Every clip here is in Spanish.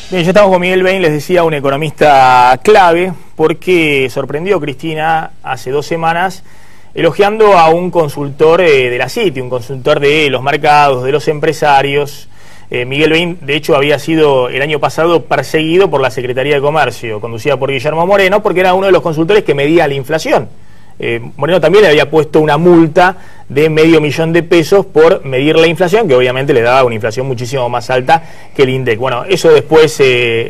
Bien, ya estamos con Miguel Bain, les decía, un economista clave, porque sorprendió Cristina hace 2 semanas elogiando a un consultor de la Citi, un consultor de los mercados, de los empresarios. Miguel Bain, de hecho, había sido el año pasado perseguido por la Secretaría de Comercio, conducida por Guillermo Moreno, porque era uno de los consultores que medía la inflación. Moreno también le había puesto una multa de $500.000 por medir la inflación, que obviamente le daba una inflación muchísimo más alta que el INDEC. Bueno, eso después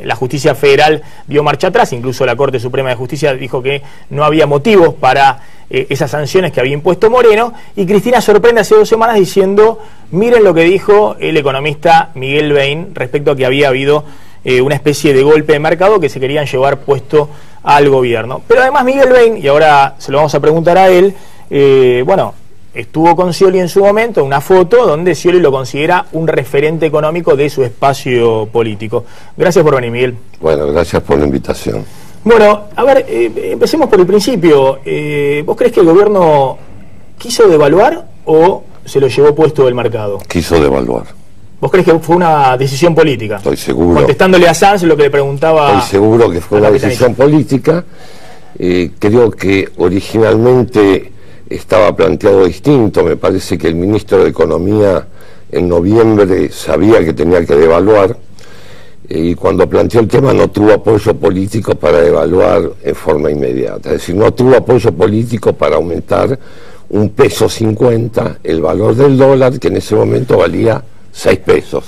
la Justicia Federal dio marcha atrás, incluso la Corte Suprema de Justicia dijo que no había motivos para esas sanciones que había impuesto Moreno, y Cristina sorprende hace 2 semanas diciendo, miren lo que dijo el economista Miguel Bain respecto a que había habido una especie de golpe de mercado que se querían llevar puesto al gobierno. Pero además Miguel Bain, y ahora se lo vamos a preguntar a él, bueno, estuvo con Scioli en su momento, una foto donde Scioli lo considera un referente económico de su espacio político. Gracias por venir, Miguel. Bueno, gracias por la invitación. Bueno, a ver, empecemos por el principio. ¿Vos crees que el gobierno quiso devaluar o se lo llevó puesto del mercado? Quiso devaluar. ¿Vos crees que fue una decisión política? Estoy seguro. Contestándole a Sanz lo que le preguntaba. Estoy seguro que fue una decisión política. Creo que originalmente estaba planteado distinto. Me parece que el ministro de Economía en noviembre sabía que tenía que devaluar, y cuando planteó el tema no tuvo apoyo político para devaluar en forma inmediata. Es decir, no tuvo apoyo político para aumentar $1.50 el valor del dólar, que en ese momento valía 6 pesos.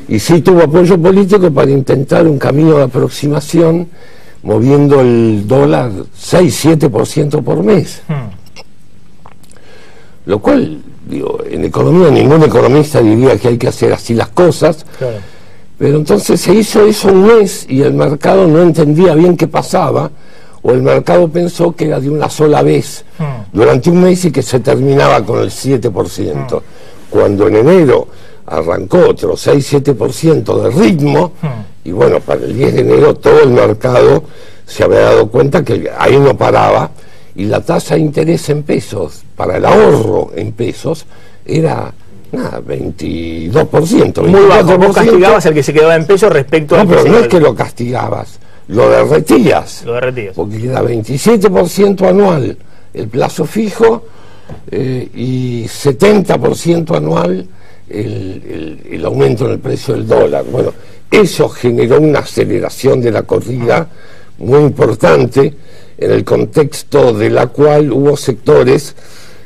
Y sí tuvo apoyo político para intentar un camino de aproximación moviendo el dólar 6-7% por mes. Lo cual, digo, en economía ningún economista diría que hay que hacer así las cosas. Claro. Pero entonces se hizo eso un mes y el mercado no entendía bien qué pasaba, o el mercado pensó que era de una sola vez durante un mes y que se terminaba con el 7%. Cuando en enero arrancó otro 6-7% de ritmo, y bueno, para el 10 de enero todo el mercado se había dado cuenta que ahí no paraba, y la tasa de interés en pesos, para el ahorro en pesos, era nada, 22%. Muy bajo. Vos castigabas al que se quedaba en pesos respecto a... No, pero no es que lo castigabas, lo derretías. Lo derretías. Porque era 27% anual el plazo fijo, y 70% anual el aumento en el precio del dólar. Bueno, eso generó una aceleración de la corrida muy importante, en el contexto de la cual hubo sectores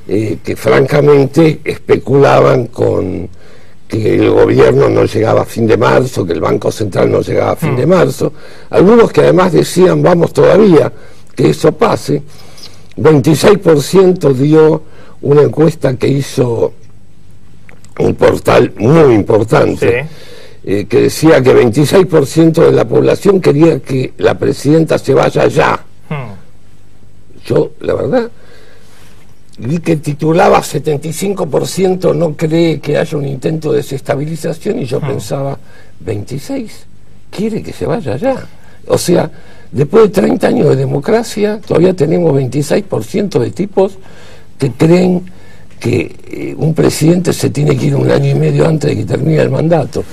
que francamente especulaban con que el gobierno no llegaba a fin de marzo, que el Banco Central no llegaba a fin de marzo, algunos que además decían vamos todavía que eso pase. 26% dio una encuesta que hizo un portal muy importante, que decía que 26% de la población quería que la presidenta se vaya ya. Yo, la verdad, vi que titulaba 75% no cree que haya un intento de desestabilización, y yo pensaba, 26 quiere que se vaya ya. O sea, después de 30 años de democracia, todavía tenemos 26% de tipos que creen que un presidente se tiene que ir 1 año y medio antes de que termine el mandato.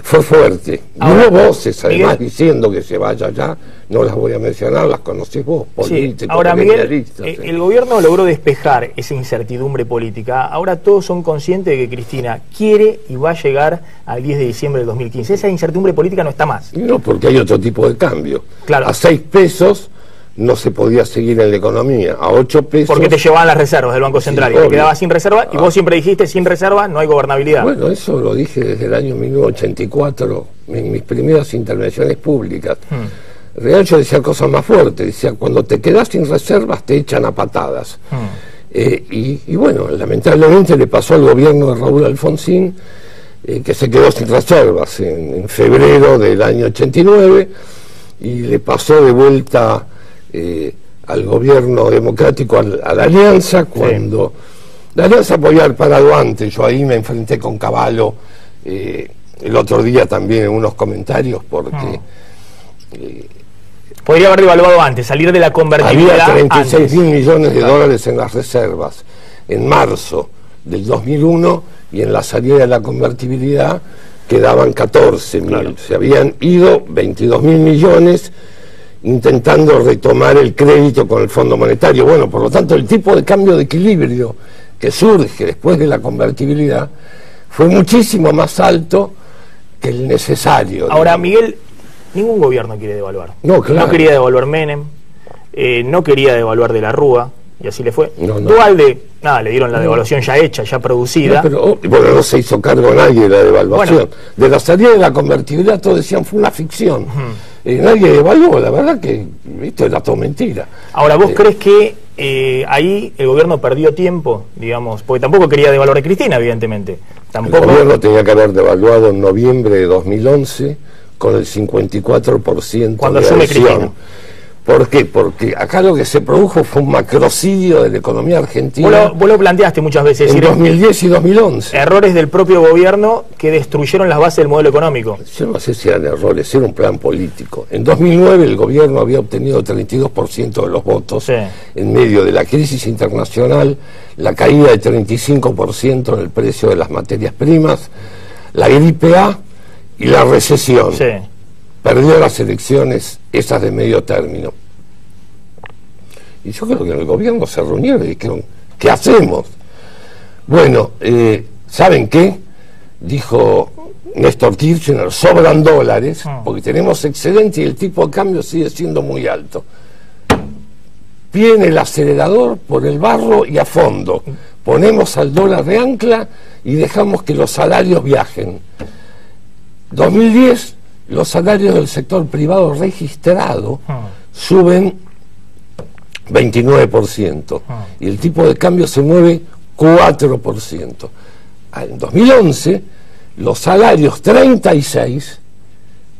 Fue fuerte. Ahora, hubo voces además diciendo que se vaya ya, no las voy a mencionar, las conocés vos, políticos. Ahora, Miguel, el gobierno logró despejar esa incertidumbre política. Ahora todos son conscientes de que Cristina quiere y va a llegar al 10 de diciembre del 2015. Esa incertidumbre política no está más. No, porque hay otro tipo de cambio. Claro. A 6 pesos no se podía seguir en la economía, a 8 pesos... Porque te llevaban las reservas del Banco Central, y te quedabas sin reserva, y vos siempre dijiste, sin reserva no hay gobernabilidad. Bueno, eso lo dije desde el año 1984, en mis primeras intervenciones públicas. Real, yo decía cosas más fuertes, decía, cuando te quedás sin reservas te echan a patadas. Y bueno, lamentablemente le pasó al gobierno de Raúl Alfonsín, que se quedó sin reservas en febrero del año 89, y le pasó de vuelta al gobierno democrático, a la Alianza, cuando la Alianza podía haber parado antes. Yo ahí me enfrenté con Cavallo el otro día también en unos comentarios, porque podría haber devaluado antes, salir de la convertibilidad. Había 36.000 millones de dólares en las reservas en marzo del 2001, y en la salida de la convertibilidad quedaban 14.000. Claro. Se habían ido 22.000 millones intentando retomar el crédito con el Fondo Monetario. Bueno, por lo tanto, el tipo de cambio de equilibrio que surge después de la convertibilidad fue muchísimo más alto que el necesario. Ahora, digamos. Miguel, ningún gobierno quiere devaluar. No, claro. No quería devaluar Menem, no quería devaluar de la Rúa, y así le fue. No. Duhalde, nada, le dieron la devaluación ya hecha, ya producida. No, pero bueno, no se hizo cargo nadie de la devaluación. Bueno, de la salida de la convertibilidad todos decían fue una ficción. Nadie devaluó, la verdad que esto era todo mentira. Ahora, ¿vos crees que ahí el gobierno perdió tiempo, digamos? Porque tampoco quería devaluar a Cristina, evidentemente. Tampoco... El gobierno tenía que haber devaluado en noviembre de 2011 con el 54% cuando de asume adhesión. Cristina. ¿Por qué? Porque acá lo que se produjo fue un macrocidio de la economía argentina. Vos lo planteaste muchas veces. En 2010 y 2011. Errores del propio gobierno que destruyeron las bases del modelo económico. Yo no sé si eran errores, era un plan político. En 2009 el gobierno había obtenido 32% de los votos, sí, en medio de la crisis internacional, la caída de 35% en el precio de las materias primas, la gripe A y la recesión. Sí. Perdió las elecciones esas de medio término. Y yo creo que en el gobierno se reunieron y dijeron, ¿qué hacemos? Bueno, ¿saben qué? Dijo Néstor Kirchner, sobran dólares, porque tenemos excedente y el tipo de cambio sigue siendo muy alto. Viene el acelerador por el barro y a fondo. Ponemos al dólar de ancla y dejamos que los salarios viajen. 2010... los salarios del sector privado registrado suben 29% y el tipo de cambio se mueve 4%. En 2011 los salarios 36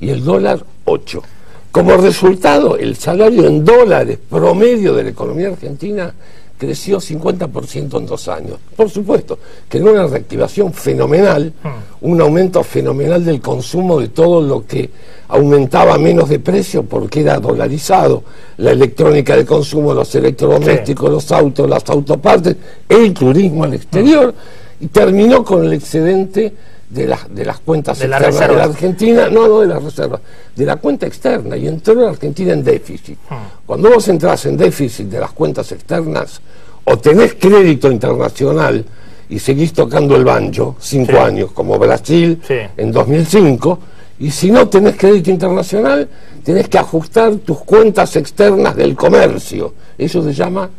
y el dólar 8. Como resultado, el salario en dólares promedio de la economía argentina creció 50% en 2 años. Por supuesto, que era una reactivación fenomenal, un aumento fenomenal del consumo de todo lo que aumentaba menos de precio porque era dolarizado, la electrónica de consumo, los electrodomésticos, sí, los autos, las autopartes, el turismo al exterior, y terminó con el excedente de las cuentas externas de la Argentina, no de las reservas, de la cuenta externa, y entró la Argentina en déficit. Cuando vos entras en déficit de las cuentas externas, o tenés crédito internacional y seguís tocando el banjo 5 sí, años, como Brasil sí, en 2005, y si no tenés crédito internacional, tenés que ajustar tus cuentas externas del comercio. Eso se llama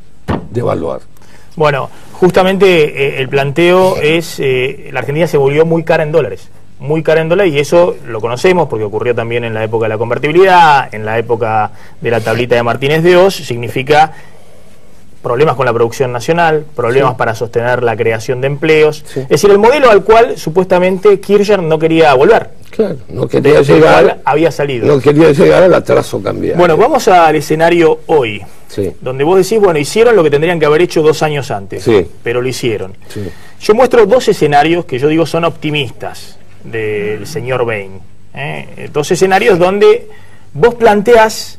devaluar. Bueno, justamente el planteo es, la Argentina se volvió muy cara en dólares, y eso lo conocemos porque ocurrió también en la época de la convertibilidad, en la época de la tablita de Martínez de Oz, significa problemas con la producción nacional, problemas sí, para sostener la creación de empleos, sí, es decir, el modelo al cual supuestamente Kirchner no quería volver. Claro, no quería llegar, había salido. No quería llegar al atraso cambiario. Bueno, vamos al escenario hoy, sí, donde vos decís, bueno, hicieron lo que tendrían que haber hecho 2 años antes, sí, pero lo hicieron. Sí. Yo muestro 2 escenarios que yo digo son optimistas del señor Bain. 2 escenarios donde vos planteás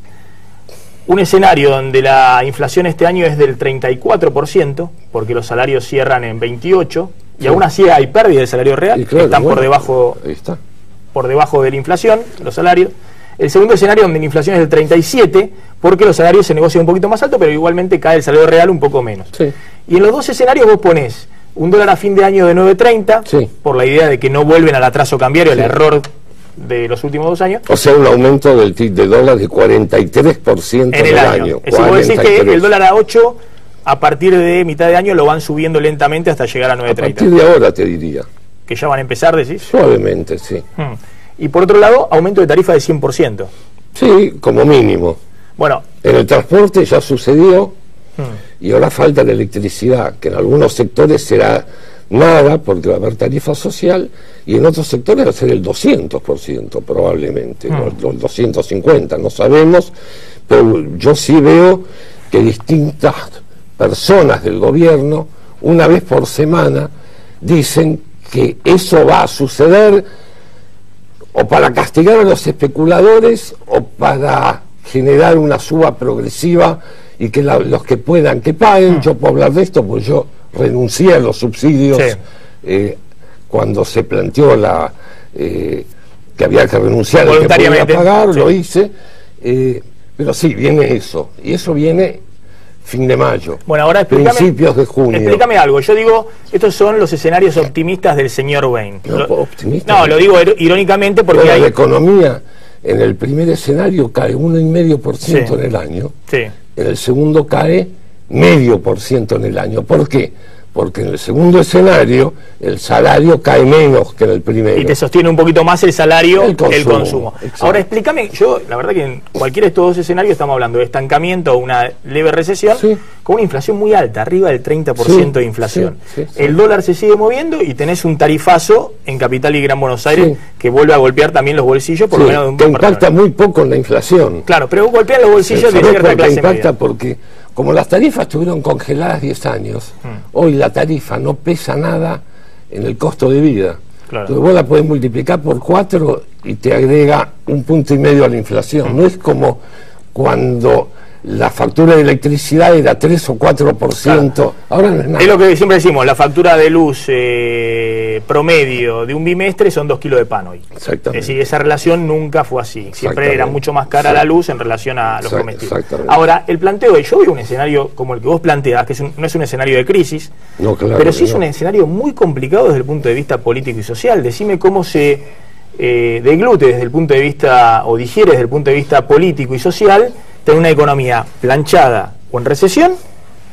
un escenario donde la inflación este año es del 34%, porque los salarios cierran en 28%, y sí, aún así hay pérdida de salario real, claro, están bueno, por debajo de la inflación, los salarios. El segundo escenario donde la inflación es del 37%, porque los salarios se negocian un poquito más alto, pero igualmente cae el salario real un poco menos. Sí. Y en los 2 escenarios vos ponés un dólar a fin de año de 9.30, sí, por la idea de que no vuelven al atraso cambiario, sí, el error de los últimos 2 años. O sea, un aumento del TIC de dólar de 43% en el año. Es decir, vos decís que el dólar a 8, a partir de mitad de año, lo van subiendo lentamente hasta llegar a 9.30. A partir de ahora, te diría. ¿Que ya van a empezar, decís? Suavemente, sí. Y por otro lado, aumento de tarifa de 100%. Sí, como mínimo. Bueno, en el transporte ya sucedió, y ahora falta la electricidad, que en algunos sectores será nada, porque va a haber tarifa social, y en otros sectores va a ser el 200% probablemente, o el 250%, no sabemos, pero yo sí veo que distintas personas del gobierno, una vez por semana, dicen que eso va a suceder o para castigar a los especuladores o para generar una suba progresiva y que los que puedan que paguen. Yo puedo hablar de esto porque yo renuncié a los subsidios cuando se planteó que había que renunciar al que podía pagar, sí. Lo hice, pero sí, viene eso, y eso viene fin de mayo, bueno, ahora principios de junio. Explícame algo, yo digo, estos son los escenarios optimistas del señor Wayne. No, lo digo irónicamente porque bueno, la economía en el primer escenario cae 1,5% sí. En el año, sí. En el segundo cae 0,5% en el año. ¿Por qué? Porque en el segundo escenario el salario cae menos que en el primero. Y te sostiene un poquito más el salario, el consumo. Ahora explícame, yo la verdad que en cualquiera de estos dos escenarios estamos hablando de estancamiento o una leve recesión, sí. Con una inflación muy alta, arriba del 30% sí, de inflación. Sí, sí, sí. El dólar se sigue moviendo y tenés un tarifazo en Capital y Gran Buenos Aires sí. Que vuelve a golpear también los bolsillos, por sí, lo menos de un que impacta muy poco en la inflación. Claro, pero golpea los bolsillos de cierta clase impacta media. Porque como las tarifas estuvieron congeladas 10 años, hoy la tarifa no pesa nada en el costo de vida. Claro. Entonces vos la podés multiplicar por 4 y te agrega 1,5 puntos a la inflación. No es como cuando la factura de electricidad era 3 o 4%, claro. Ahora no es nada. Es lo que siempre decimos, la factura de luz promedio de un bimestre son 2 kilos de pan hoy. Exactamente. Es decir, esa relación nunca fue así. Siempre era mucho más cara la luz en relación a los comestibles. Ahora, el planteo de yo veo un escenario como el que vos planteás, que no es un escenario de crisis, no, claro, pero sí es un escenario muy complicado desde el punto de vista político y social. Decime cómo se deglute desde el punto de vista, o digiere desde el punto de vista político y social, tener una economía planchada o en recesión,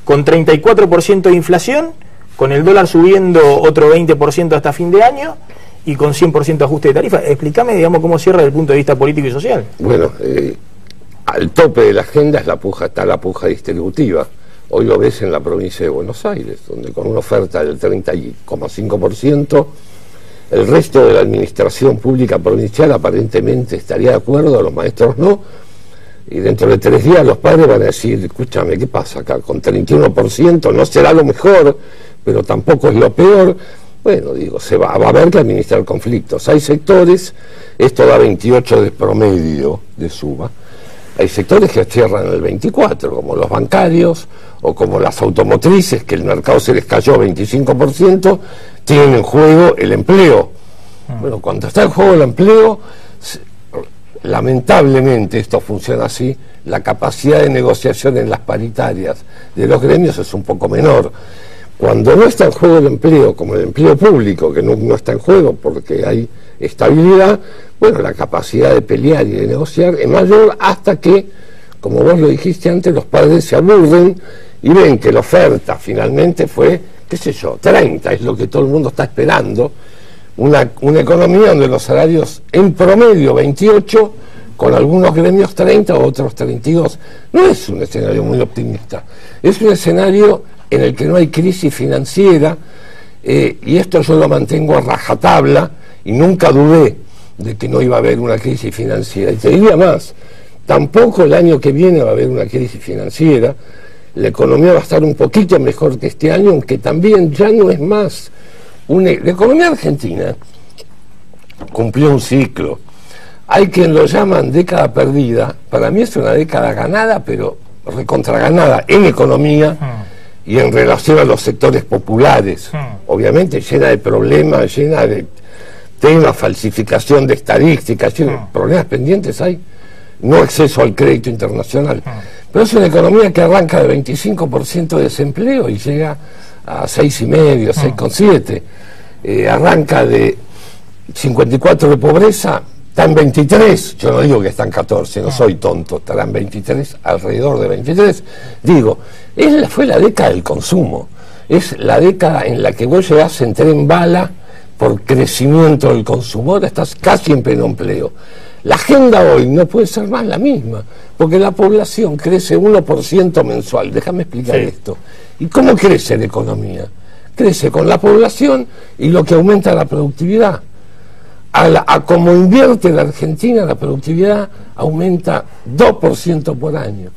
con 34% de inflación, con el dólar subiendo otro 20% hasta fin de año y con 100% de ajuste de tarifa. Explícame, digamos, cómo cierra desde el punto de vista político y social. Bueno, al tope de la agenda está la puja distributiva. Hoy lo ves en la provincia de Buenos Aires, donde con una oferta del 30,5%, el resto de la administración pública provincial aparentemente estaría de acuerdo, los maestros no. Y dentro de 3 días los padres van a decir, escúchame, ¿qué pasa acá? Con 31% no será lo mejor, pero tampoco es lo peor. Bueno, digo, va a haber que administrar conflictos. Hay sectores, esto da 28 de promedio de suba, hay sectores que cierran el 24, como los bancarios o como las automotrices, que el mercado se les cayó 25%, tienen en juego el empleo. Bueno, cuando está en juego el empleo, lamentablemente esto funciona así, la capacidad de negociación en las paritarias de los gremios es un poco menor. Cuando no está en juego el empleo, como el empleo público, que no está en juego porque hay estabilidad, bueno, la capacidad de pelear y de negociar es mayor hasta que, como vos lo dijiste antes, los padres se aburren y ven que la oferta finalmente fue, qué sé yo, 30, es lo que todo el mundo está esperando. Una economía donde los salarios en promedio 28, con algunos gremios 30 o otros 32. No es un escenario muy optimista, es un escenario en el que no hay crisis financiera, y esto yo lo mantengo a rajatabla y nunca dudé de que no iba a haber una crisis financiera. Y te diría más, tampoco el año que viene va a haber una crisis financiera, la economía va a estar un poquito mejor que este año, aunque también ya no es más. La economía argentina cumplió un ciclo. Hay quien lo llaman década perdida. Para mí es una década ganada, pero recontraganada en economía y en relación a los sectores populares. Obviamente llena de problemas, llena de temas, falsificación de estadísticas, problemas pendientes hay. No acceso al crédito internacional. Pero es una economía que arranca de 25% de desempleo y llega a 6,5, 6,7. Arranca de 54 de pobreza, está en 23. Yo no digo que está en 14, no soy tonto, estará en 23, alrededor de 23. Digo, fue la década del consumo. Es la década en la que vos llegás en tren bala por crecimiento del consumo. Ahora estás casi en pleno empleo. La agenda hoy no puede ser más la misma, porque la población crece 1% mensual. Déjame explicar esto. ¿Y cómo crece la economía? Crece con la población y lo que aumenta la productividad. A como invierte la Argentina, la productividad aumenta 2% por año.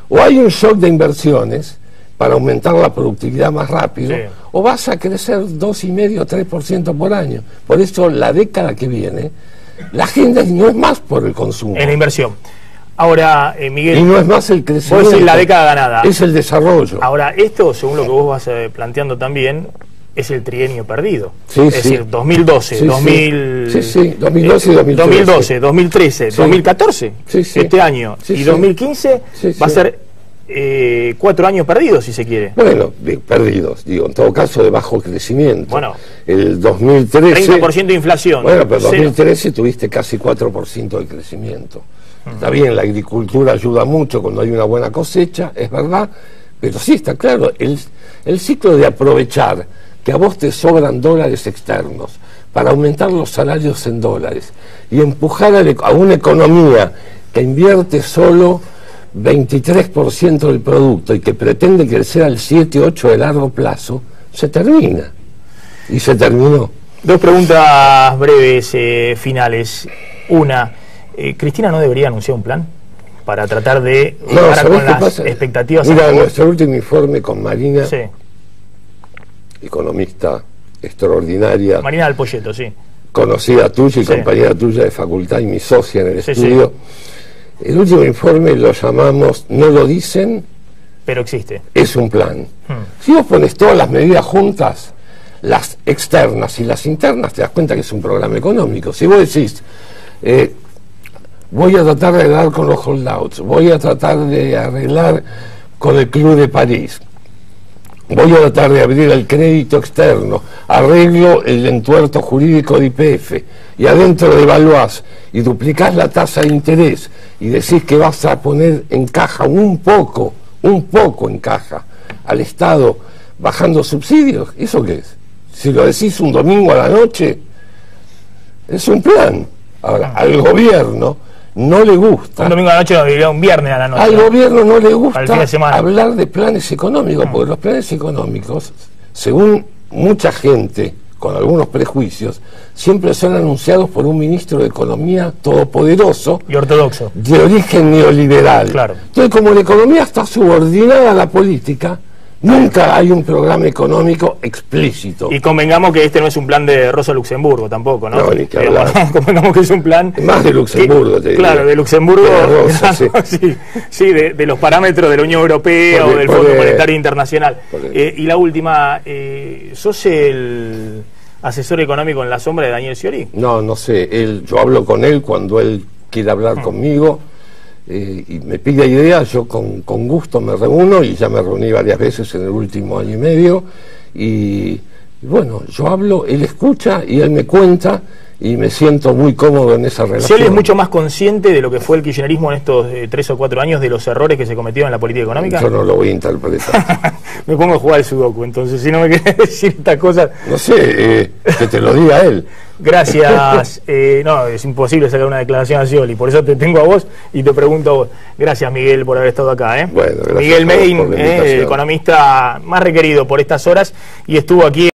O hay un shock de inversiones para aumentar la productividad más rápido, o vas a crecer 2,5, 3% por año. Por eso la década que viene, la agenda no es más por el consumo. Es la inversión. Ahora, Miguel... Y no es más el crecimiento. Vos decís la década ganada. Es el desarrollo. Ahora, esto, según lo que vos vas planteando también, es el trienio perdido. Sí, es decir, 2012, sí, 2012 y 2013. 2013, 2014, este año, y 2015 va a ser 4 años perdidos, si se quiere. Bueno, perdidos, digo, en todo caso de bajo crecimiento. Bueno, el 2013... 30% de inflación. Bueno, pero en 2013 tuviste casi 4% de crecimiento. Está bien, la agricultura ayuda mucho cuando hay una buena cosecha, es verdad, pero sí está claro, el ciclo de aprovechar que a vos te sobran dólares externos para aumentar los salarios en dólares y empujar a una economía que invierte solo 23% del producto y que pretende crecer al 7-8 de largo plazo, se termina. Y se terminó. 2 preguntas breves, finales. Una, ¿Cristina no debería anunciar un plan para tratar de llegar con las expectativas? Mira, nuestro último informe con Marina, economista extraordinaria, Marina del Polleto, conocida tuya y compañera tuya de facultad y mi socia en el estudio. El último informe lo llamamos "No lo dicen, pero existe". Es un plan. Si vos pones todas las medidas juntas, las externas y las internas, te das cuenta que es un programa económico. Si vos decís, voy a tratar de arreglar con los holdouts, voy a tratar de arreglar con el Club de París, voy a tratar de abrir el crédito externo, arreglo el entuerto jurídico de YPF, y adentro devaluás y duplicás la tasa de interés y decís que vas a poner en caja un poco en caja al Estado bajando subsidios, ¿eso qué es? Si lo decís un domingo a la noche, es un plan. Ahora, al gobierno no le gusta. Un domingo a la noche, no, diría un viernes a la noche. Al gobierno no le gusta de hablar de planes económicos, porque los planes económicos, según mucha gente con algunos prejuicios, siempre son anunciados por un ministro de Economía todopoderoso y ortodoxo, de origen neoliberal. Claro. Entonces, como la economía está subordinada a la política, nunca hay un programa económico explícito. Y convengamos que este no es un plan de Rosa Luxemburgo tampoco, ¿no? No, ni que hablar. Convengamos que es un plan... Más de Luxemburgo, te diría. Claro, de Luxemburgo, de Rosa, de los parámetros de la Unión Europea o del Fondo Monetario Internacional. Y la última, ¿sos el asesor económico en la sombra de Daniel Scioli? No, no sé. Yo hablo con él cuando él quiere hablar conmigo. Y me pide ideas, yo con gusto me reúno, y ya me reuní varias veces en el último año y medio, y bueno, yo hablo, él escucha y él me cuenta, y me siento muy cómodo en esa relación. ¿Scioli es mucho más consciente de lo que fue el kirchnerismo en estos 3 o 4 años, de los errores que se cometieron en la política económica? Yo no lo voy a interpretar. Me pongo a jugar al sudoku, entonces, si no me querés decir estas cosas... No sé, que te lo diga él. Gracias. No, es imposible sacar una declaración a Scioli, por eso te tengo a vos y te pregunto a vos. Gracias, Miguel, por haber estado acá. Bueno, gracias. Miguel Medin, el economista más requerido por estas horas, y estuvo aquí